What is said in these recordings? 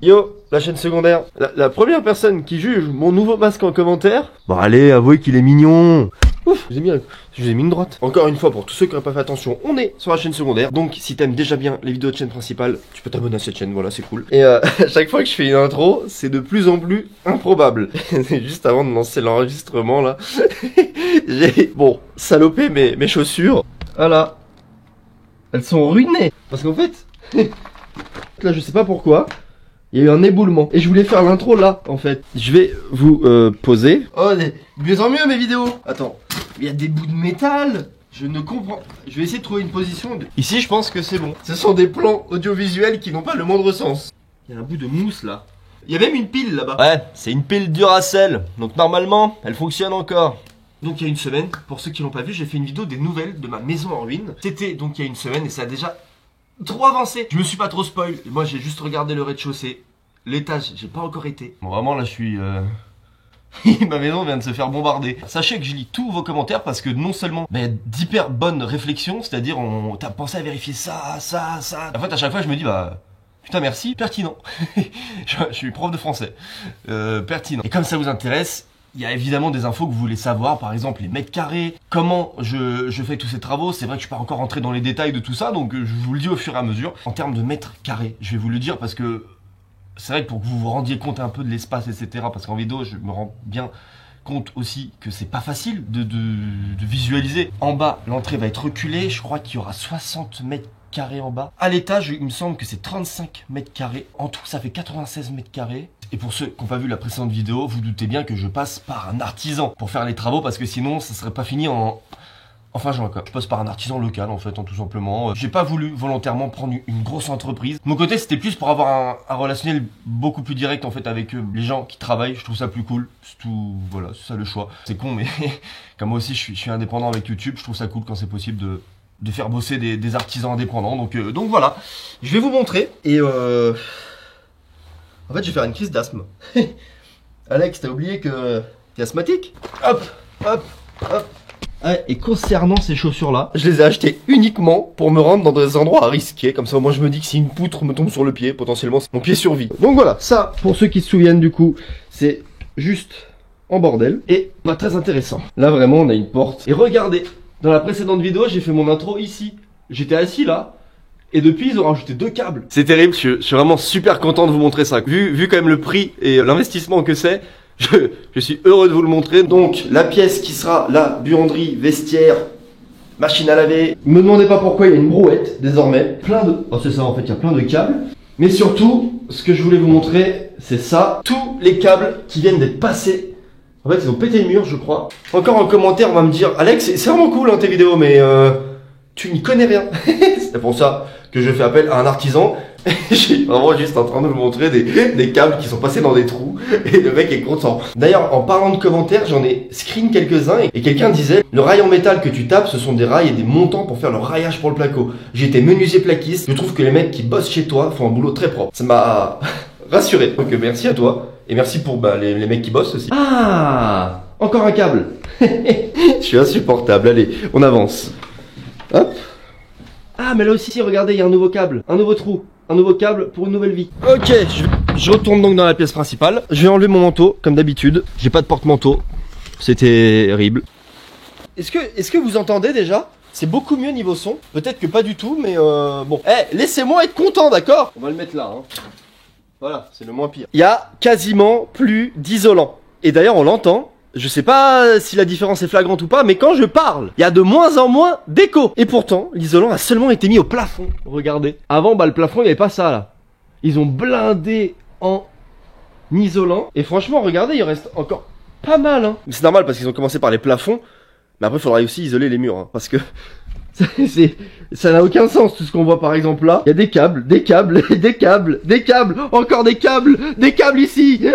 Yo, la chaîne secondaire. La première personne qui juge mon nouveau masque en commentaire, bon allez, avouez qu'il est mignon. Ouf, je vous ai mis une droite. Encore une fois, pour tous ceux qui n'ont pas fait attention, on est sur la chaîne secondaire. Donc si t'aimes déjà bien les vidéos de chaîne principale, tu peux t'abonner à cette chaîne, voilà, c'est cool. Et à chaque fois que je fais une intro, c'est de plus en plus improbable. Juste avant de lancer l'enregistrement là, j'ai, bon, salopé mes chaussures. Voilà. Elles sont ruinées. Parce qu'en fait, là je sais pas pourquoi, il y a eu un éboulement. Et je voulais faire l'intro là, en fait. Je vais vous poser. Oh, de mieux en mieux mes vidéos. Attends, il y a des bouts de métal. Je ne comprends. Je vais essayer de trouver une position. Ici, je pense que c'est bon. Ce sont des plans audiovisuels qui n'ont pas le moindre sens. Il y a un bout de mousse là. Il y a même une pile là-bas. Ouais, c'est une pile Duracell. Donc normalement, elle fonctionne encore. Donc il y a une semaine, pour ceux qui l'ont pas vu, j'ai fait une vidéo des nouvelles de ma maison en ruine. C'était donc il y a une semaine et ça a déjà trop avancé. Je me suis pas trop spoil. Moi j'ai juste regardé le rez-de-chaussée. L'étage, j'ai pas encore été. Bon vraiment là je suis ma maison vient de se faire bombarder. Sachez que je lis tous vos commentaires parce que non seulement il y a d'hyper bonnes réflexions, c'est-à-dire t'as pensé à vérifier ça. En fait à chaque fois je me dis bah putain merci, pertinent. je suis prof de français. Pertinent. Et comme ça vous intéresse, il y a évidemment des infos que vous voulez savoir, par exemple les mètres carrés, comment je fais tous ces travaux. C'est vrai que je suis pas encore rentré dans les détails de tout ça, donc je vous le dis au fur et à mesure. En termes de mètres carrés, je vais vous le dire parce que c'est vrai que pour que vous vous rendiez compte un peu de l'espace, etc. Parce qu'en vidéo, je me rends bien compte aussi que c'est pas facile de visualiser. En bas, l'entrée va être reculée. Je crois qu'il y aura 60 mètres carrés en bas. À l'étage, il me semble que c'est 35 mètres carrés. En tout, ça fait 96 mètres carrés. Et pour ceux qui n'ont pas vu la précédente vidéo, vous doutez bien que je passe par un artisan pour faire les travaux parce que sinon, ça serait pas fini en... Enfin, je passe par un artisan local, en fait, tout simplement. J'ai pas voulu volontairement prendre une grosse entreprise. De mon côté, c'était plus pour avoir un relationnel beaucoup plus direct, en fait, avec les gens qui travaillent. Je trouve ça plus cool. C'est tout, voilà, c'est ça le choix. C'est con, mais comme moi aussi, je suis indépendant avec YouTube. Je trouve ça cool quand c'est possible de faire bosser des artisans indépendants. Donc voilà. Je vais vous montrer. Et en fait, je vais faire une crise d'asthme. Alex, t'as oublié que t'es asthmatique? Hop. Ouais, et concernant ces chaussures-là, je les ai achetées uniquement pour me rendre dans des endroits risqués. Comme ça, moi, je me dis que si une poutre me tombe sur le pied, potentiellement, mon pied survit. Donc voilà, ça, pour ceux qui se souviennent du coup, c'est juste en bordel. Et pas très intéressant. Là, vraiment, on a une porte. Et regardez, dans la précédente vidéo, j'ai fait mon intro ici. J'étais assis là. Et depuis, ils ont rajouté 2 câbles. C'est terrible, je suis vraiment super content de vous montrer ça. Vu quand même le prix et l'investissement que c'est, je suis heureux de vous le montrer. Donc, la pièce qui sera la buanderie, vestiaire, machine à laver. Me demandez pas pourquoi il y a une brouette, désormais. Oh, c'est ça, en fait, il y a plein de câbles. Mais surtout, ce que je voulais vous montrer, c'est ça. Tous les câbles qui viennent d'être passés. En fait, ils ont pété le mur, je crois. Encore en commentaire, on va me dire, Alex, c'est vraiment cool, hein, tes vidéos, mais tu n'y connais rien. C'est pour ça que je fais appel à un artisan. Je suis vraiment juste en train de vous montrer des câbles qui sont passés dans des trous. Et le mec est content. D'ailleurs, en parlant de commentaires, j'en ai screen quelques-uns. Et quelqu'un disait, le rail en métal que tu tapes, ce sont des rails et des montants pour faire le raillage pour le placo. J'ai été menuisier plaquiste. Je trouve que les mecs qui bossent chez toi font un boulot très propre. Ça m'a rassuré. Donc merci à toi. Et merci pour les mecs qui bossent aussi. Ah, encore un câble. Je suis insupportable. Allez, on avance. Hop. Ah, mais là aussi, regardez, il y a un nouveau câble, un nouveau trou, un nouveau câble pour une nouvelle vie. Ok, je retourne donc dans la pièce principale. Je vais enlever mon manteau, comme d'habitude. J'ai pas de porte-manteau. C'est terrible. Est-ce que vous entendez déjà? C'est beaucoup mieux niveau son. Peut-être que pas du tout, mais bon. Eh, laissez-moi être content, d'accord? On va le mettre là, hein. Voilà, c'est le moins pire. Il y a quasiment plus d'isolant. Et d'ailleurs, on l'entend. Je sais pas si la différence est flagrante ou pas, mais quand je parle, il y a de moins en moins d'écho. Et pourtant, l'isolant a seulement été mis au plafond. Regardez. Avant, le plafond, il n'y avait pas ça, là. Ils ont blindé en isolant. Et franchement, regardez, il reste encore pas mal, hein. Mais c'est normal parce qu'ils ont commencé par les plafonds. Mais après, il faudra aussi isoler les murs, hein, parce que ça n'a aucun sens tout ce qu'on voit par exemple là. Il y a des câbles, encore des câbles ici.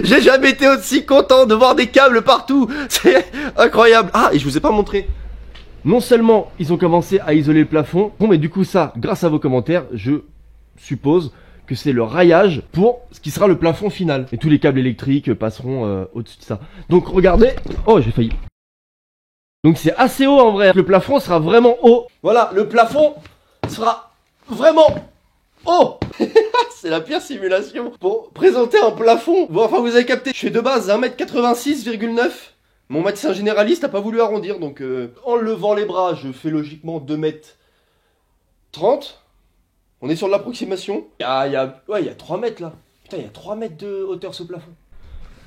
J'ai jamais été aussi content de voir des câbles partout. C'est incroyable. Ah, et je vous ai pas montré. Non seulement ils ont commencé à isoler le plafond, bon mais du coup ça, grâce à vos commentaires, je suppose que c'est le raillage pour ce qui sera le plafond final. Et tous les câbles électriques passeront au-dessus de ça. Donc regardez. Oh, j'ai failli. Donc c'est assez haut en vrai, le plafond sera vraiment haut. Voilà, le plafond sera vraiment Oh c'est la pire simulation pour présenter un plafond. Bon, enfin, vous avez capté. Je fais de base 1m86,9. Mon médecin généraliste a pas voulu arrondir, donc en levant les bras, je fais logiquement 2m30. On est sur de l'approximation. Il y a 3 mètres là. Putain, il y a 3 mètres de hauteur ce plafond.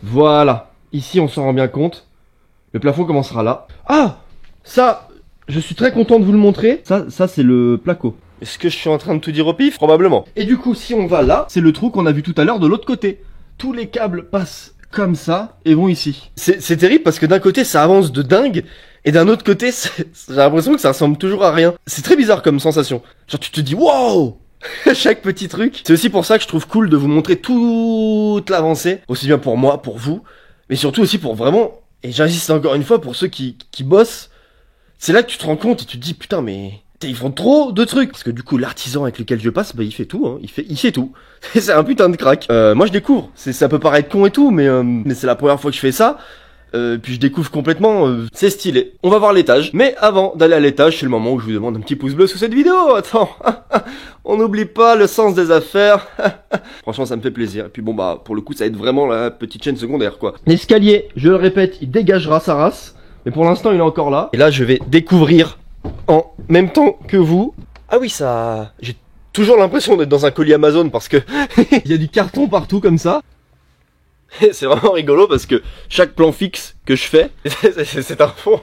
Voilà. Ici, on s'en rend bien compte. Le plafond commencera là. Ah, ça, je suis très content de vous le montrer. Ça c'est le placo. Est-ce que je suis en train de tout dire au pif? Probablement. Et du coup, si on va là, c'est le trou qu'on a vu tout à l'heure de l'autre côté. Tous les câbles passent comme ça et vont ici. C'est terrible parce que d'un côté, ça avance de dingue. Et d'un autre côté, j'ai l'impression que ça ressemble toujours à rien. C'est très bizarre comme sensation. Genre, tu te dis, wow! Chaque petit truc. C'est aussi pour ça que je trouve cool de vous montrer toute l'avancée. Aussi bien pour moi, pour vous. Mais surtout aussi pour vraiment, et j'insiste encore une fois, pour ceux qui bossent. C'est là que tu te rends compte et tu te dis, putain, mais... Ils font trop de trucs. Parce que du coup, l'artisan avec lequel je passe, bah il fait tout, hein. Il fait tout. C'est un putain de crack. Moi je découvre. Ça peut paraître con et tout, mais c'est la première fois que je fais ça. Puis je découvre complètement, c'est stylé. On va voir l'étage. Mais avant d'aller à l'étage, c'est le moment où je vous demande un petit pouce bleu sous cette vidéo. Attends, on n'oublie pas le sens des affaires. Franchement, ça me fait plaisir. Et puis bon bah, pour le coup, ça aide vraiment la petite chaîne secondaire, quoi. L'escalier, je le répète, il dégagera sa race. Mais pour l'instant, il est encore là. Et là, je vais découvrir en même temps que vous. Ah oui, ça... J'ai toujours l'impression d'être dans un colis Amazon parce que il y a du carton partout comme ça. C'est vraiment rigolo parce que chaque plan fixe que je fais, c'est un fond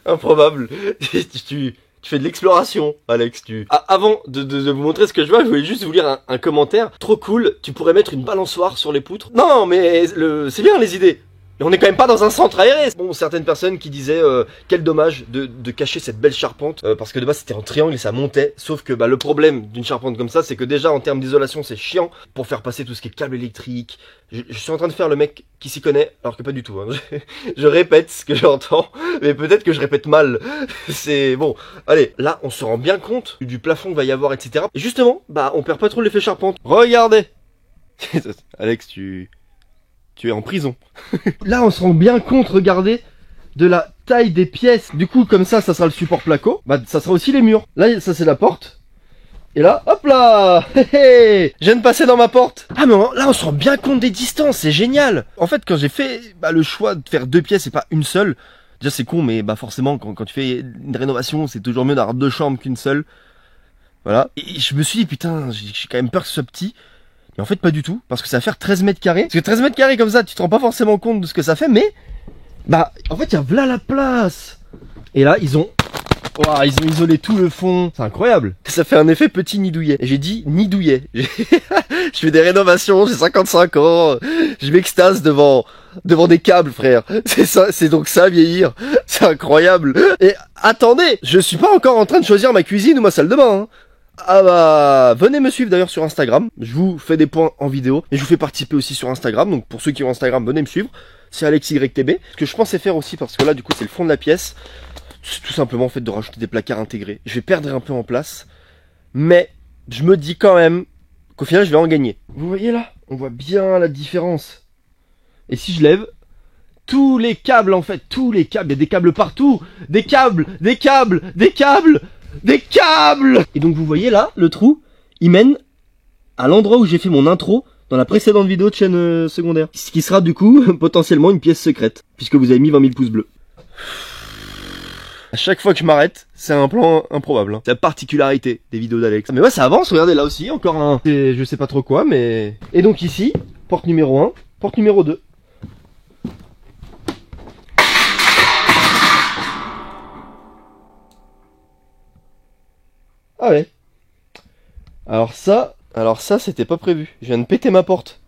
improbable. Tu fais de l'exploration, Alex. Avant de vous montrer ce que je vois, je voulais juste vous lire un commentaire. Trop cool, tu pourrais mettre une balançoire sur les poutres. Non, mais c'est bien les idées. Et on est quand même pas dans un centre aéré. Bon, certaines personnes qui disaient quel dommage de cacher cette belle charpente parce que de base c'était en triangle et ça montait. Sauf que bah, le problème d'une charpente comme ça, c'est que déjà en termes d'isolation c'est chiant pour faire passer tout ce qui est câble électrique. Je suis en train de faire le mec qui s'y connaît, alors que pas du tout. Hein. Je répète ce que j'entends, mais peut-être que je répète mal. C'est bon. Allez, là on se rend bien compte du plafond qu'il va y avoir, etc. Et justement, bah on perd pas trop l'effet charpente. Regardez. Alex, tu es en prison. Là, on se rend bien compte, regardez, de la taille des pièces. Du coup, comme ça sera le support placo. Bah, ça sera aussi les murs. Là, ça c'est la porte. Et là, hop là, je viens de passer dans ma porte. Ah, mais là, on se rend bien compte des distances, c'est génial. En fait, quand j'ai fait le choix de faire 2 pièces et pas une seule, déjà c'est con, mais bah forcément, quand tu fais une rénovation, c'est toujours mieux d'avoir 2 chambres qu'une seule. Voilà. Et je me suis dit, putain, j'ai quand même peur que ce soit petit. Et en fait pas du tout, parce que ça va faire 13 mètres carrés. Parce que 13 mètres carrés comme ça, tu te rends pas forcément compte de ce que ça fait, mais... Bah, en fait, il y a là la place. Et là, ils ont isolé tout le fond. C'est incroyable. Ça fait un effet petit nidouillet. Et j'ai dit nidouillet. Je fais des rénovations, j'ai 55 ans. Je m'extase devant des câbles, frère. C'est ça, c'est donc ça, vieillir. C'est incroyable. Et attendez, je suis pas encore en train de choisir ma cuisine ou ma salle de bain, hein. Ah bah, venez me suivre d'ailleurs sur Instagram, je vous fais des points en vidéo, et je vous fais participer aussi sur Instagram, donc pour ceux qui ont Instagram, venez me suivre, c'est AlexYTB. Ce que je pensais faire aussi, parce que là du coup c'est le fond de la pièce, c'est tout simplement en fait de rajouter des placards intégrés. Je vais perdre un peu en place, mais je me dis quand même qu'au final je vais en gagner. Vous voyez là, on voit bien la différence. Et si je lève, tous les câbles en fait, tous les câbles, il y a des câbles partout, des câbles. Des câbles! Et donc vous voyez là, le trou, il mène à l'endroit où j'ai fait mon intro dans la précédente vidéo de chaîne secondaire. Ce qui sera du coup potentiellement une pièce secrète, puisque vous avez mis 20 000 pouces bleus. À chaque fois que je m'arrête, c'est un plan improbable. Hein. C'est la particularité des vidéos d'Alex. Mais ouais, ça avance, regardez là aussi, encore un... Je sais pas trop quoi, mais... Et donc ici, porte numéro 1, porte numéro 2. Ah ouais. Alors ça c'était pas prévu. Je viens de péter ma porte.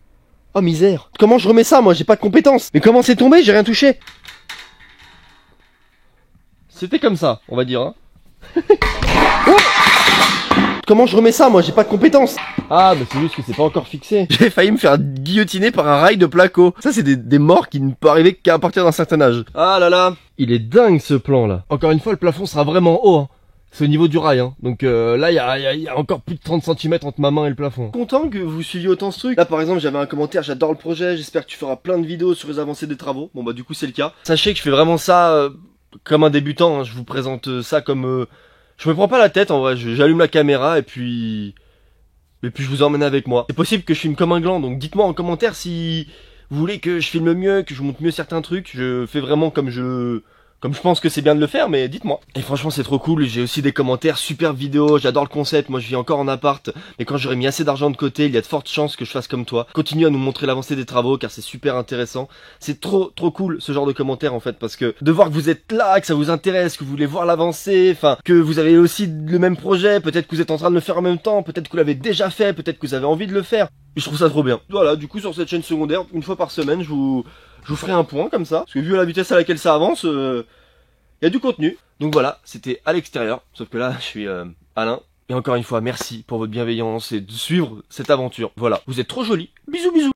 Oh misère. Comment je remets ça, moi j'ai pas de compétences. Mais comment c'est tombé, j'ai rien touché. C'était comme ça, on va dire. Hein. Oh, comment je remets ça, moi j'ai pas de compétences. Ah bah c'est juste que c'est pas encore fixé. J'ai failli me faire guillotiner par un rail de placo. Ça c'est des morts qui ne peuvent arriver qu'à partir d'un certain âge. Ah là là. Il est dingue ce plan là. Encore une fois le plafond sera vraiment haut, hein. C'est au niveau du rail, hein. Donc là, il y a encore plus de 30 cm entre ma main et le plafond. Content que vous suiviez autant ce truc. Là, par exemple, j'avais un commentaire, j'adore le projet, j'espère que tu feras plein de vidéos sur les avancées des travaux. Bon, bah du coup, c'est le cas. Sachez que je fais vraiment ça comme un débutant, hein. Je vous présente ça comme... je me prends pas la tête, en vrai. J'allume la caméra et puis... Et puis je vous emmène avec moi. C'est possible que je filme comme un gland, donc dites-moi en commentaire si vous voulez que je filme mieux, que je montre mieux certains trucs. Je fais vraiment comme je pense que c'est bien de le faire, mais dites-moi. Et franchement c'est trop cool, j'ai aussi des commentaires, super vidéo, j'adore le concept, moi je vis encore en appart, mais quand j'aurai mis assez d'argent de côté, il y a de fortes chances que je fasse comme toi. Continue à nous montrer l'avancée des travaux, car c'est super intéressant. C'est trop cool ce genre de commentaires en fait, parce que de voir que vous êtes là, que ça vous intéresse, que vous voulez voir l'avancée, enfin, que vous avez aussi le même projet, peut-être que vous êtes en train de le faire en même temps, peut-être que vous l'avez déjà fait, peut-être que vous avez envie de le faire. Et je trouve ça trop bien. Voilà, du coup sur cette chaîne secondaire, une fois par semaine, je vous ferai un point comme ça, parce que vu la vitesse à laquelle ça avance, il y a du contenu. Donc voilà, c'était à l'extérieur, sauf que là je suis Alain. Et encore une fois, merci pour votre bienveillance et de suivre cette aventure. Voilà, vous êtes trop jolis. Bisous bisous.